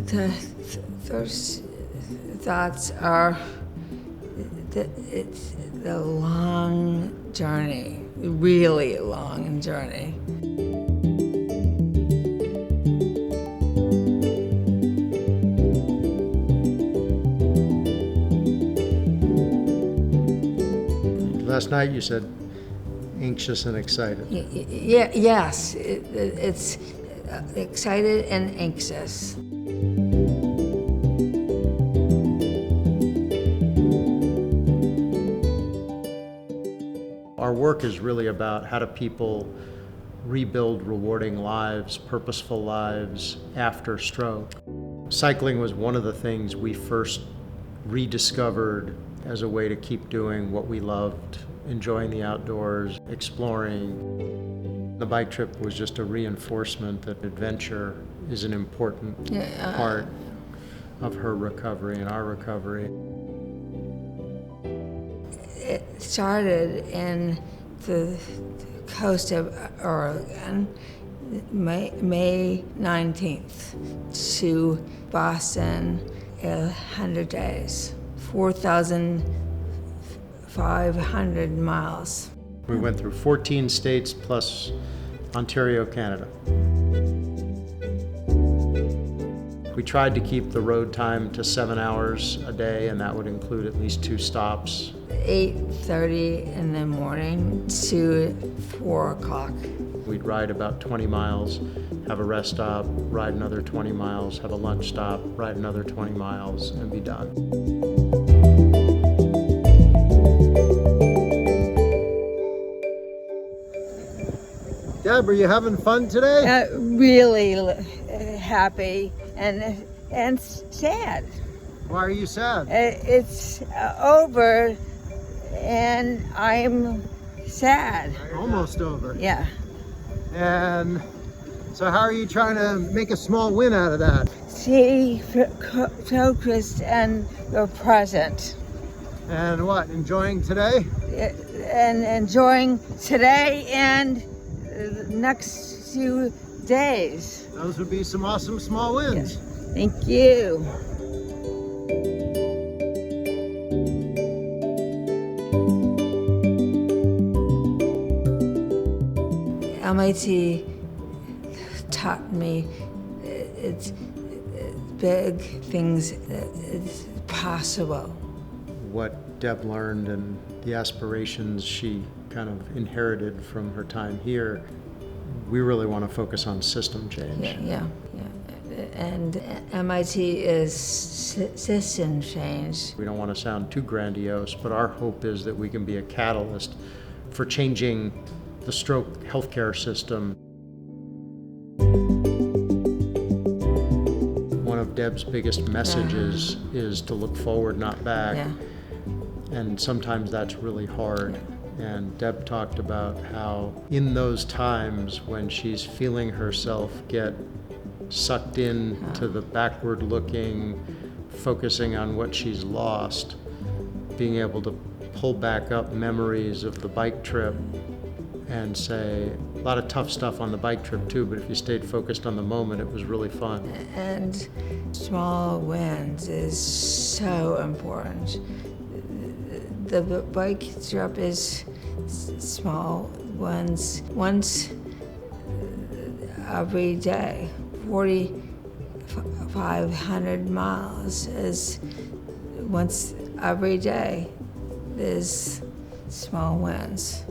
The first thoughts are that it's the long journey, really long journey. Last night you said anxious and excited. Yes, it's excited and anxious. Our work is really about how do people rebuild rewarding lives, purposeful lives after stroke. Cycling was one of the things we first rediscovered as a way to keep doing what we loved, enjoying the outdoors, exploring. The bike trip was just a reinforcement that adventure is an important part of her recovery and our recovery. It started in the coast of Oregon, May 19th, to Boston, 100 days, 4,500 miles. We went through 14 states plus Ontario, Canada. We tried to keep the road time to 7 hours a day, and that would include at least 2 stops. 8:30 in the morning to 4 o'clock. We'd ride about 20 miles, have a rest stop, ride another 20 miles, have a lunch stop, ride another 20 miles, and be done. Deb, are you having fun today? Really happy and sad. Why are you sad? It's over and I'm sad. Almost over. Yeah. And so how are you trying to make a small win out of that? See, focused and the present. And what, enjoying today? And enjoying today and the next few days. Those would be some awesome small wins. Yes. Thank you. MIT taught me it's big things that it's possible. What Deb learned and the aspirations she kind of inherited from her time here, we really want to focus on system change. Yeah. And MIT is system change. We don't want to sound too grandiose, but our hope is that we can be a catalyst for changing the stroke healthcare system. One of Deb's biggest messages is to look forward, not back. Yeah. And sometimes that's really hard. And Deb talked about how in those times when she's feeling herself get sucked in to the backward looking, focusing on what she's lost, being able to pull back up memories of the bike trip and say, a lot of tough stuff on the bike trip too, but if you stayed focused on the moment, it was really fun. And small wins is so important. The bike trip is small wins once every day. 4,500 miles is once every day. There's small wins.